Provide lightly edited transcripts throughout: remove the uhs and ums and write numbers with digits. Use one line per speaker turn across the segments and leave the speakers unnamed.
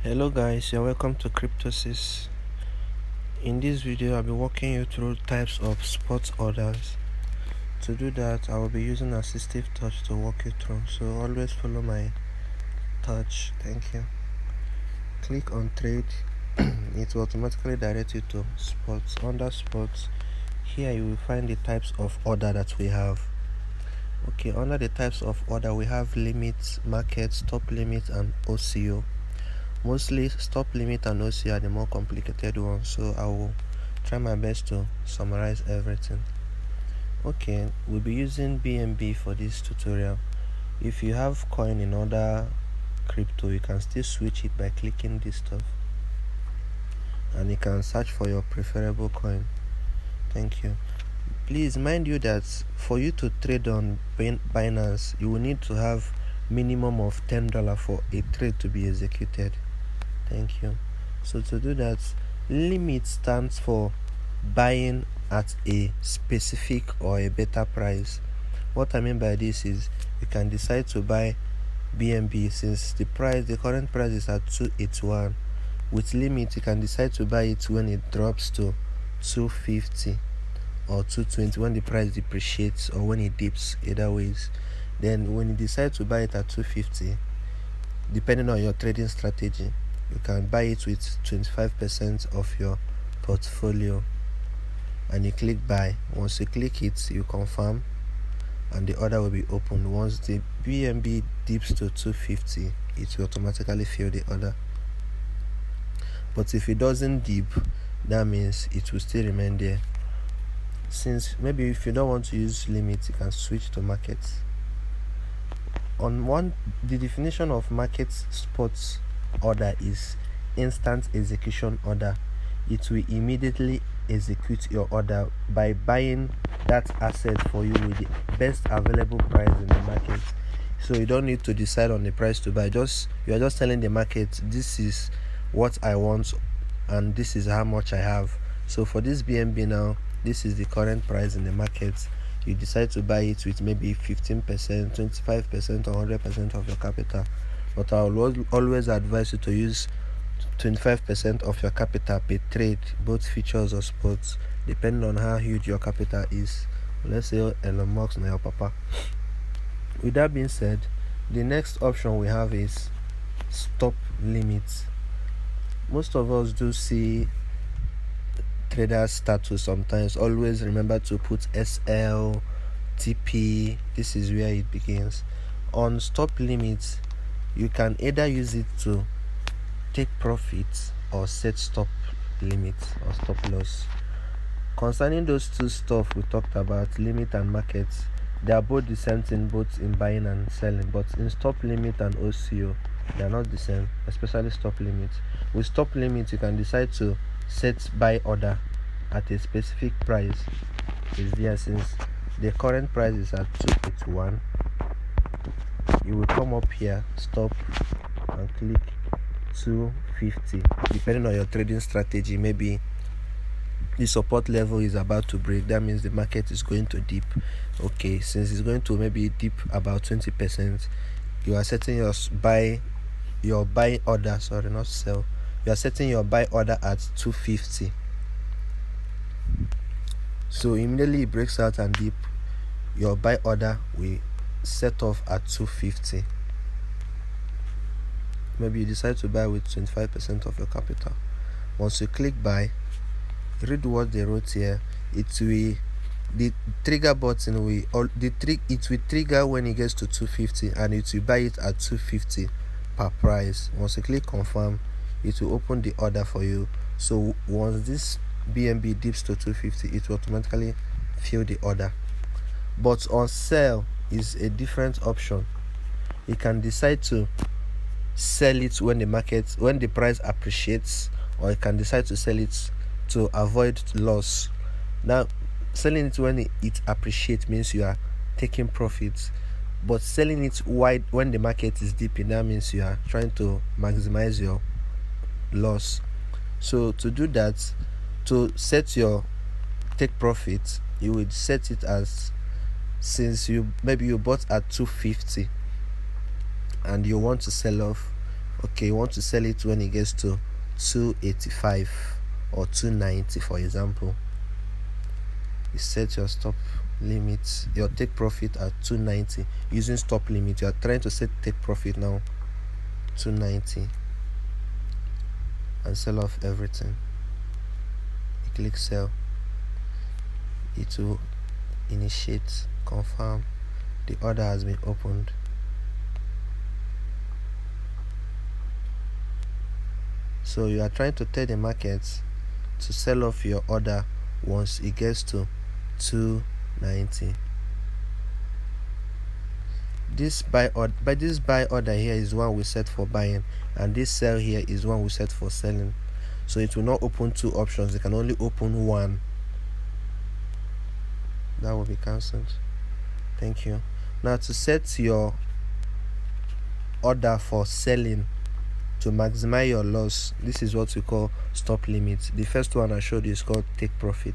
Hello guys, you're welcome to CryPTOsis. In this video I'll be walking you through types of spot orders. To do that I will be using assistive touch to walk you through, so always follow my touch. Thank you. Click on trade. It will automatically direct you to spots. Under spots, here you will find the types of order that we have. Okay, under the types of order we have limit, market, stop limit and OCO. Mostly stop limit and OCO are the more complicated ones, so I will try my best to summarize everything. Okay, we'll be using BNB for this tutorial. If you have coin in other crypto, you can still switch it by clicking this stuff, and you can search for your preferable coin. Thank you. Please mind you that for you to trade on Binance, you will need to have minimum of $10 for a trade to be executed. Thank you. So to do that, limit stands for buying at a specific or a better price. What I mean by this is you can decide to buy BNB since the current price is at 281. With limit, you can decide to buy it when it drops to 250 or 220 when the price depreciates or when it dips, either ways. Then when you decide to buy it at 250, depending on your trading strategy, you can buy it with 25% of your portfolio, and you click buy. Once you click it, you confirm and the order will be opened. Once the BNB dips to 250, it will automatically fill the order. But if it doesn't dip, that means it will still remain there. Since maybe if you don't want to use limit, you can switch to markets. The definition of market spots order is instant execution order. It will immediately execute your order by buying that asset for you with the best available price in the market. So you don't need to decide on the price to buy. You are just telling the market, this is what I want and this is how much I have. So for this BNB now, this is the current price in the market. You decide to buy it with maybe 15%, 25% or 100% of your capital. But I will always advise you to use 25% of your capital per trade, both futures or spots, depending on how huge your capital is. Let's say Elon Musk na your papa. With that being said, the next option we have is stop limits. Most of us do see trader status sometimes. Always remember to put SL, TP. This is where it begins. On stop limits, you can either use it to take profits or set stop limits or stop loss. Concerning those two stuff we talked about, limit and markets, they are both the same thing, both in buying and selling. But in stop limit and OCO, they are not the same, especially stop limit. With stop limit, you can decide to set buy order at a specific price. Is there, since the current price is at 281, you will come up here, stop, and click 250. Depending on your trading strategy, maybe the support level is about to break, that means the market is going to dip. Okay, since it's going to maybe dip about 20%, you are setting your buy order, sorry, not sell. You are setting your buy order at 250. So immediately it breaks out and dip, your buy order will set off at 250. Maybe you decide to buy with 25% of your capital. Once you click buy, read what they wrote here. The trigger button will trigger when it gets to 250, and it will buy it at 250 per price. Once you click confirm, it will open the order for you. So once this BNB dips to 250, it will automatically fill the order. But on sell is a different option. You can decide to sell it when the price appreciates, or you can decide to sell it to avoid loss. Now, selling it when it appreciates means you are taking profits, but selling it wide when the market is dipping, that means you are trying to maximize your loss. So to do that, to set your take profit, you would set it as, since you bought at 250 and you want to sell off, Okay, you want to sell it when it gets to 285 or 290, for example. You set your stop limit, your take profit at 290 using stop limit. You are trying to set take profit now 290 and sell off everything. You click sell. It will initiate, confirm the order has been opened. So you are trying to tell the market to sell off your order once it gets to 290. This buy order here is one we set for buying, and this sell here is one we set for selling. So it will not open two options, it can only open one. That will be cancelled. Thank you. Now to set your order for selling to maximize your loss, this is what we call stop limit. The first one I showed you is called take profit.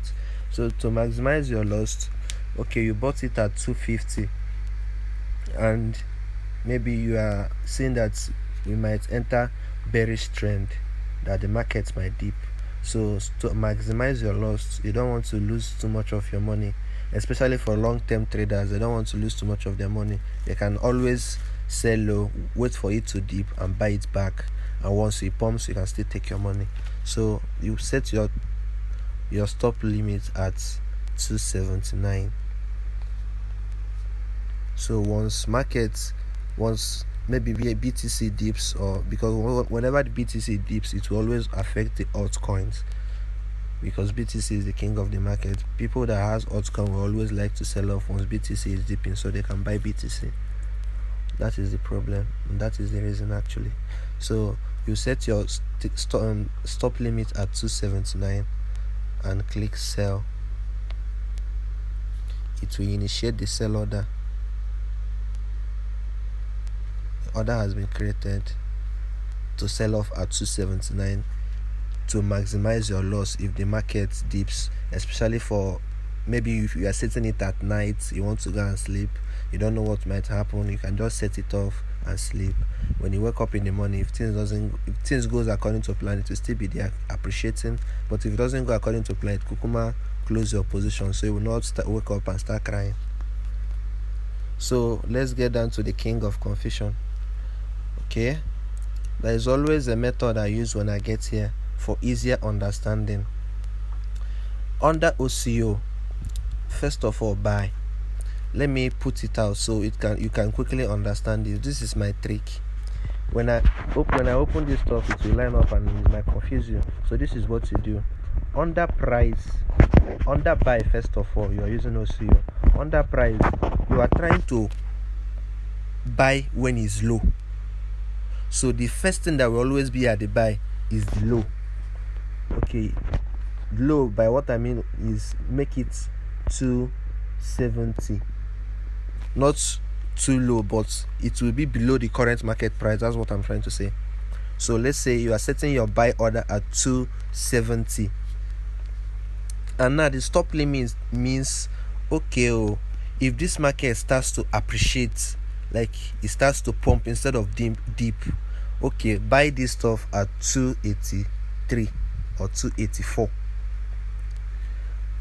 So to maximize your loss, okay, you bought it at 250 and maybe you are seeing that we might enter bearish trend, that the market might dip. So to maximize your loss, you don't want to lose too much of your money, especially for long-term traders. They don't want to lose too much of their money. They can always sell low, wait for it to dip and buy it back, and once it pumps you can still take your money. So you set your stop limit at 279. So once maybe BTC dips, or because whenever the BTC dips, it will always affect the altcoins, because BTC is the king of the market. People that has altcoin will always like to sell off once BTC is dipping so they can buy BTC. That is the problem, and that is the reason actually. So you set your stop limit at 279 and click sell. It will initiate the sell order. The order has been created to sell off at 279 to maximize your loss if the market dips, especially for maybe if you are setting it at night, you want to go and sleep, you don't know what might happen, you can just set it off and sleep. When you wake up in the morning, if things goes according to plan, it will still be there appreciating. But if it doesn't go according to plan, kukuma close your position, so you will not wake up and start crying. So let's get down to the king of confusion. Okay, there is always a method I use when I get here for easier understanding. Under OCO, first of all, buy. Let me put it out so you can quickly understand this. This is my trick. When I open this stuff, it will line up and it might confuse you. So this is what you do. Under price, under buy, first of all, you are using OCO. Under price, you are trying to buy when it's low. So the first thing that will always be at the buy is the low. Okay, low, by what I mean is make it 270. Not too low, but it will be below the current market price. That's what I'm trying to say. So let's say you are setting your buy order at 270, and now the stop limit means, okay, if this market starts to appreciate, like it starts to pump instead of deep, okay, buy this stuff at 283 or 284.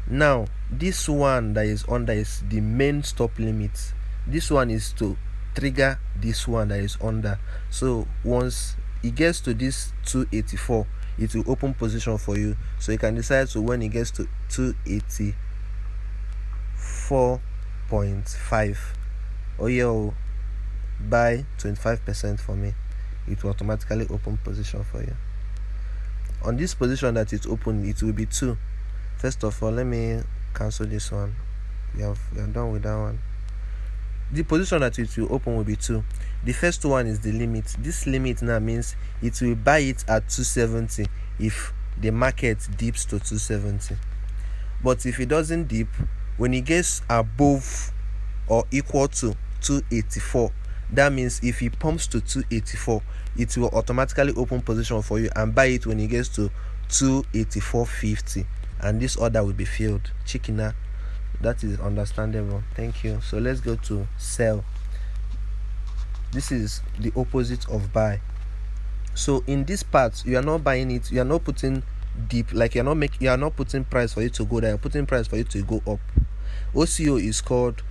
Now this one that is under is the main stop limit. This one is to trigger this one that is under. So once it gets to this 284, it will open position for you. So you can decide to, when it gets to 284.5, oh yeah, buy 25% for me. It will automatically open position for you. On this position that it's open, it will be 2. First of all, let me cancel this one. We are done with that one. The position that it will open will be 2. The first one is the limit. This limit now means it will buy it at 270 if the market dips to 270. But if it doesn't dip, when it gets above or equal to 284, that means if it pumps to 284, it will automatically open position for you and buy it when it gets to 284.50, and this order will be filled. Chickena. That is understandable. Thank you. So let's go to sell. This is the opposite of buy. So in this part, you are not buying it, you are not putting deep, like you are not putting price for it to go down, you're putting price for it to go up. OCO is called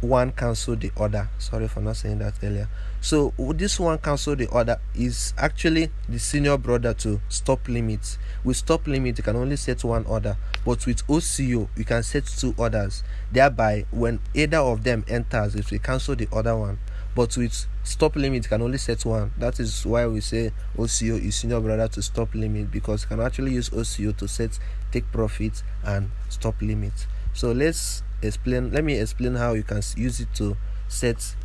one cancel the order. Sorry for not saying that earlier. So this one cancel the order is actually the senior brother to stop limit. With stop limit, you can only set one order, but with OCO you can set two orders. Thereby, when either of them enters, it will cancel the other one. But with stop limit, you can only set one. That is why we say OCO is senior brother to stop limit, because you can actually use OCO to set take profit and stop limit. So let me explain how you can use it to set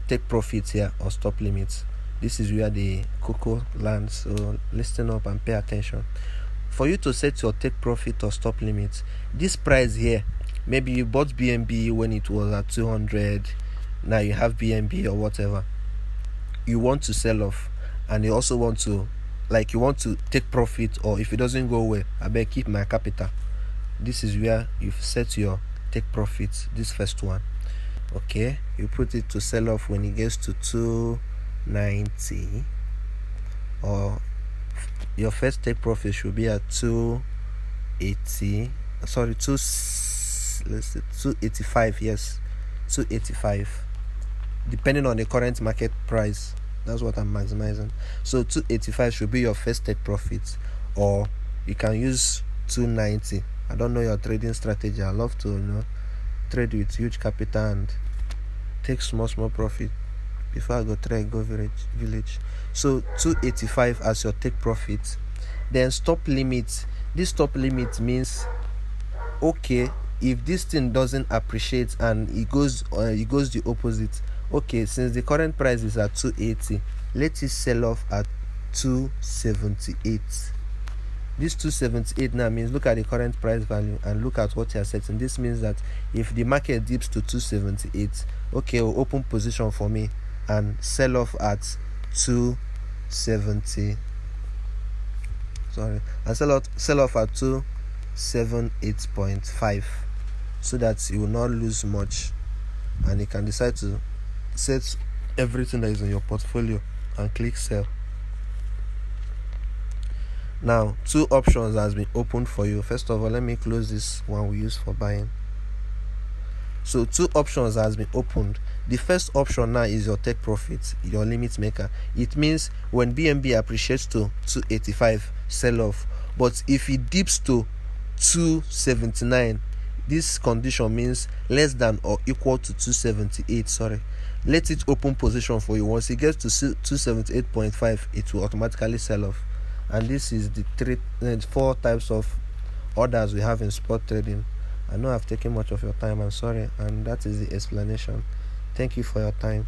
take profit here or stop limits. This is where the cocoa lands, so listen up and pay attention. For you to set your take profit or stop limits, this price here, maybe you bought BNB when it was at 200, now you have BNB or whatever, you want to sell off, and you also want to take profit, or if it doesn't go well, I better keep my capital. This is where you set your take profit, this first one. Okay, you put it to sell off when it gets to 290, or your first take profit should be at 285. Yes, 285, depending on the current market price. That's what I'm maximizing. So 285 should be your first take profit, or you can use 290. I don't know your trading strategy. I love to trade with huge capital and take small profit before I go village. So 285 as your take profit. Then stop limit. This stop limit means, okay, if this thing doesn't appreciate and it goes the opposite, okay, since the current price is at 280, let it sell off at 278. This 278 now means, look at the current price value and look at what you are setting. This means that if the market dips to 278, okay, we'll open position for me and sell off at 270. Sorry, and sell off at 278.5, so that you will not lose much, and you can decide to set everything that is in your portfolio and click sell. Now, two options has been opened for you. First of all, let me close this one we use for buying. So two options has been opened. The first option now is your take profit, your limit maker. It means when BNB appreciates to 285, sell off. But if it dips to 279, this condition means less than or equal to 278. Let it open position for you. Once it gets to 278.5, it will automatically sell off. And this is the four types of orders we have in spot trading. I know I've taken much of your time, I'm sorry, and that is the explanation. Thank you for your time.